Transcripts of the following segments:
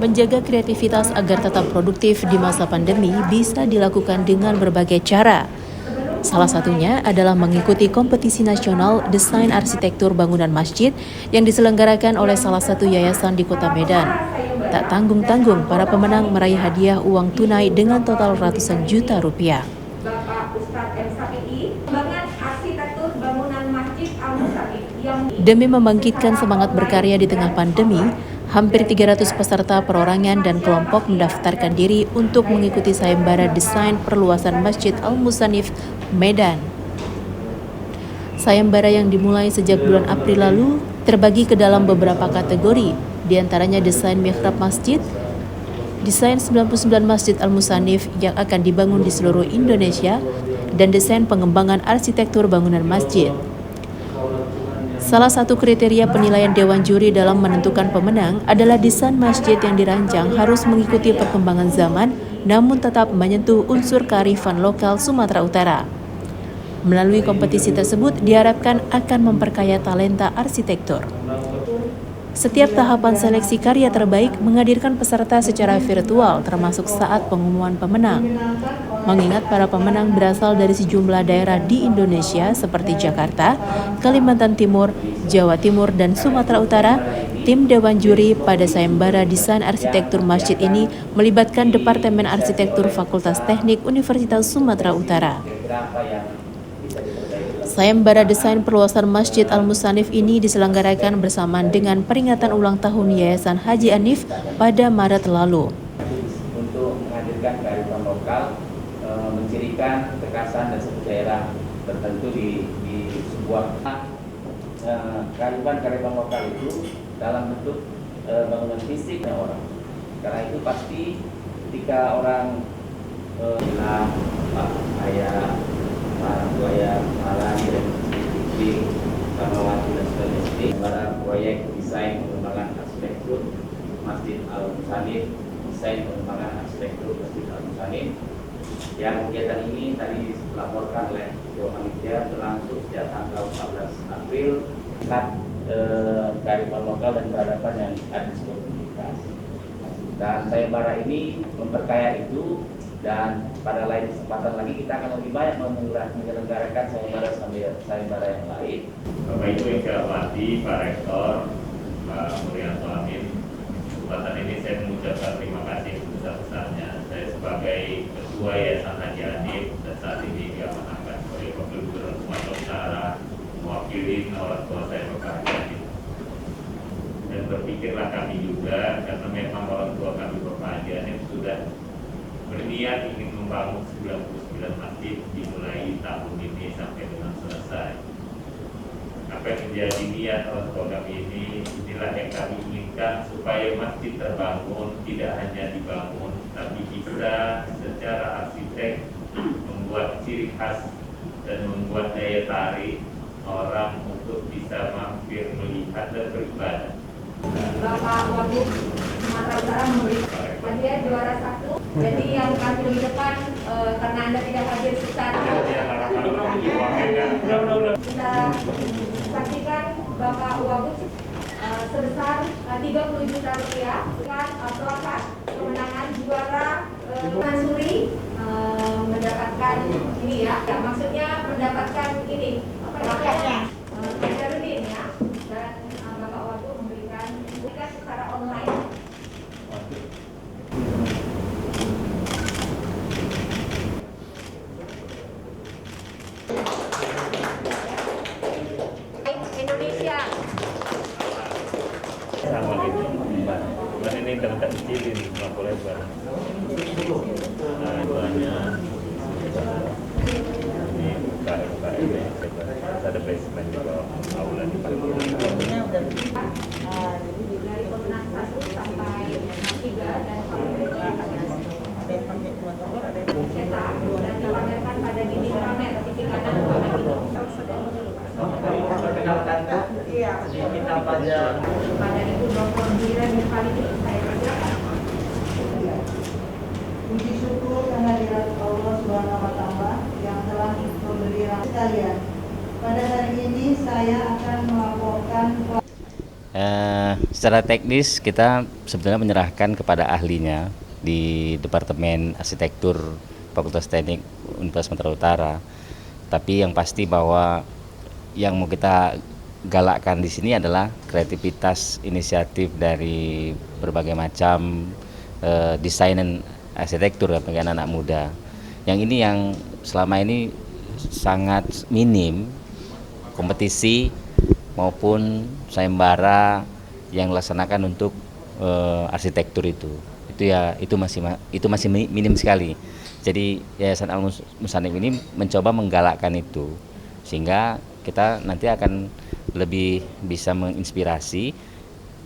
Menjaga kreativitas agar tetap produktif di masa pandemi bisa dilakukan dengan berbagai cara. Salah satunya adalah mengikuti kompetisi nasional desain arsitektur bangunan masjid yang diselenggarakan oleh salah satu yayasan di Kota Medan. Tak tanggung-tanggung, para pemenang meraih hadiah uang tunai dengan total ratusan juta rupiah. Bapak Ustadz M. Safi'i, pengembangan arsitektur bangunan Masjid Al-Musafir Demi membangkitkan semangat berkarya di tengah pandemi, hampir 300 peserta perorangan dan kelompok mendaftarkan diri untuk mengikuti sayembara desain perluasan Masjid Al-Musanif, Medan. Sayembara yang dimulai sejak bulan April lalu terbagi ke dalam beberapa kategori, diantaranya desain mihrab masjid, desain 99 Masjid Al-Musanif yang akan dibangun di seluruh Indonesia, dan desain pengembangan arsitektur bangunan masjid. Salah satu kriteria penilaian Dewan Juri dalam menentukan pemenang adalah desain masjid yang dirancang harus mengikuti perkembangan zaman, namun tetap menyentuh unsur kearifan lokal Sumatera Utara. Melalui kompetisi tersebut diharapkan akan memperkaya talenta arsitektur. Setiap tahapan seleksi karya terbaik menghadirkan peserta secara virtual, termasuk saat pengumuman pemenang. Mengingat para pemenang berasal dari sejumlah daerah di Indonesia seperti Jakarta, Kalimantan Timur, Jawa Timur, dan Sumatera Utara, tim Dewan Juri pada sayembara desain arsitektur masjid ini melibatkan Departemen Arsitektur Fakultas Teknik Universitas Sumatera Utara. Sayembara desain perluasan Masjid Al-Musanif ini diselenggarakan bersamaan dengan peringatan ulang tahun Yayasan Haji Anif pada Maret lalu. Untuk menghadirkan kearifan lokal, mencirikan kekhasan dan suku daerah tertentu di sebuah kearifan lokal itu dalam bentuk bangunan fisiknya orang. Karena itu pasti ketika orang ayah buaya malam dan di Kamawati dan sebagainya pada proyek desain pengembangan arsitektur Masjid Al-Musanif, desain pengembangan arsitektur Masjid Al-Musanif. Yang kegiatan ini tadi dilaporkan oleh Ketua Panitia berlangsung sejak tanggal 14 April saat kearifan lokal dan peradaban yang ada di seluruh komunitas. Dan sayembara ini memperkaya itu. Dan pada lain kesempatan lagi kita akan lebih banyak menyelenggarakan sayembara yang lain. Bapak Ibu yang saya hormati, Pak Rektor, Pak Murianto Amin, kesempatan ini saya mengucapkan terima kasih sebesar-besarnya. Saya sebagai Ketua Yayasan Haji Anif dan saat ini diamanahkan oleh Wakil Gubernur Sumatera Utara mewakili orang tua saya Bapak Haji Anif. Dan berpikirlah kami juga karena memang orang tua kami Bapak Haji Anif sudah berniat ingin membangun 99 masjid dimulai tahun ini sampai dengan selesai. Apa yang menjadi niat orang tua kami ini, inilah yang kami inginkan supaya masjid terbangun tidak hanya dibangun, tapi bisa secara arsitek membuat ciri khas dan membuat daya tarik orang untuk bisa mampir melihat dan beribadah. Bapak Wagub Sumatera Utara memberi hadiah juara 1. Jadi yang tampil di depan karena Anda tidak hadir secara kita saksikan Bapak Wagub sebesar 30 juta rupiah dengan plakat kemenangan juara Mansuri mendapatkan ini ya, maksudnya mendapatkan ini plakatnya Jarudin ya, dan Bapak Wagub memberikan secara online. Indonesia. Sama gitu, cuman ini terdekat kecil ini, lampu lebar. Nah, itu hanya ini buka ini, ada basement di bawah aula di parkir. Dari pemenang 1 sampai 3 dan cetak dan dipamerkan pada dinding pamer titik kanan pada Ibu Dr. Dira Mirvalini, saya persilakan. Puji syukur kehadirat Allah Subhanahu wa Ta'ala yang telah memberi rahmat sekalian. Pada hari ini saya akan melaporkan secara teknis kita sebetulnya menyerahkan kepada ahlinya di Departemen Arsitektur Fakultas Teknik Universitas Sumatera Utara. Tapi yang pasti bahwa yang mau kita galakkan di sini adalah kreativitas inisiatif dari berbagai macam desain dan arsitektur bagi anak-anak muda. Yang ini yang selama ini sangat minim kompetisi maupun sayembara yang dilaksanakan untuk arsitektur itu masih minim sekali. Jadi Yayasan Al-Musanif ini mencoba menggalakkan itu sehingga kita nanti akan lebih bisa menginspirasi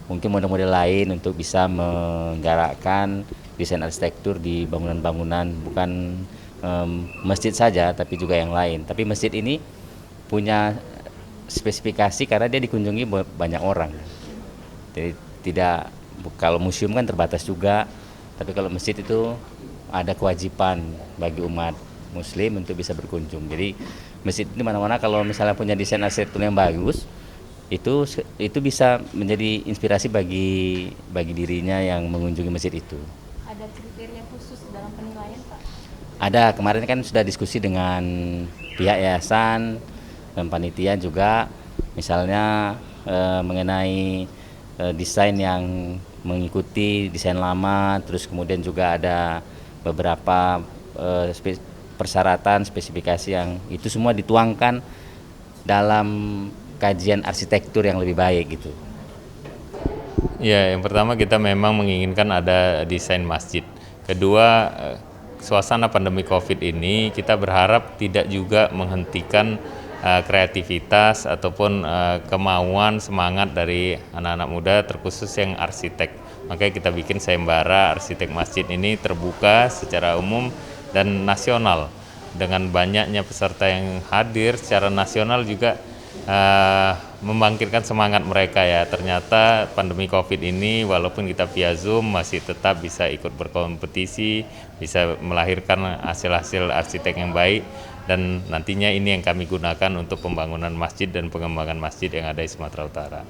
mungkin model-model lain untuk bisa menggalakkan desain arsitektur di bangunan-bangunan, bukan masjid saja tapi juga yang lain. Tapi masjid ini punya spesifikasi karena dia dikunjungi banyak orang. Jadi tidak, kalau museum kan terbatas juga, tapi kalau masjid itu ada kewajiban bagi umat muslim untuk bisa berkunjung. Jadi masjid di mana-mana kalau misalnya punya desain arsitektur yang bagus, itu bisa menjadi inspirasi bagi dirinya yang mengunjungi masjid itu. Ada kriteria khusus dalam penilaian, Pak? Ada, kemarin kan sudah diskusi dengan pihak yayasan dan panitia juga, misalnya mengenai desain yang mengikuti desain lama, terus kemudian juga ada beberapa persyaratan spesifikasi yang itu semua dituangkan dalam kajian arsitektur yang lebih baik gitu. Ya, yang pertama kita memang menginginkan ada desain masjid. Kedua, suasana pandemi COVID ini kita berharap tidak juga menghentikan kreativitas ataupun kemauan semangat dari anak-anak muda, terkhusus yang arsitek. Makanya kita bikin sayembara arsitek masjid ini terbuka secara umum dan nasional. Dengan banyaknya peserta yang hadir secara nasional juga membangkitkan semangat mereka ya. Ternyata pandemi COVID ini walaupun kita via Zoom masih tetap bisa ikut berkompetisi, bisa melahirkan hasil-hasil arsitek yang baik, dan nantinya ini yang kami gunakan untuk pembangunan masjid dan pengembangan masjid yang ada di Sumatera Utara.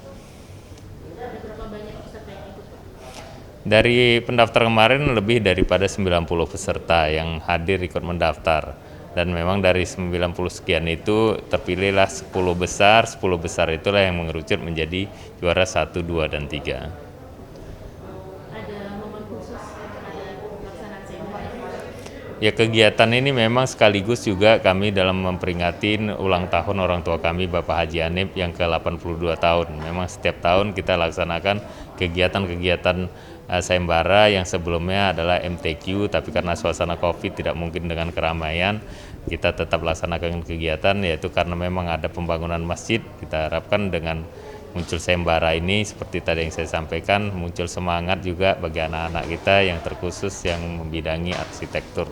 Dari pendaftar kemarin lebih daripada 90 peserta yang hadir ikut mendaftar. Dan memang dari 90 sekian itu terpilihlah 10 besar. 10 besar itulah yang mengerucut menjadi juara 1, 2, dan 3. Ada momen khusus terhadap pelaksanaan seminar? Ya, kegiatan ini memang sekaligus juga kami dalam memperingati ulang tahun orang tua kami Bapak Haji Hanif yang ke-82 tahun. Memang setiap tahun kita laksanakan kegiatan-kegiatan sayembara yang sebelumnya adalah MTQ, tapi karena suasana COVID tidak mungkin dengan keramaian, kita tetap laksanakan kegiatan, yaitu karena memang ada pembangunan masjid. Kita harapkan dengan muncul sayembara ini, seperti tadi yang saya sampaikan, muncul semangat juga bagi anak-anak kita yang terkhusus yang membidangi arsitektur.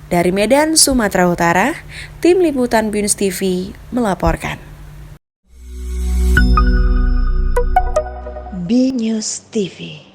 Dari Medan, Sumatera Utara, Tim Liputan BINUS TV melaporkan. BINUS TV.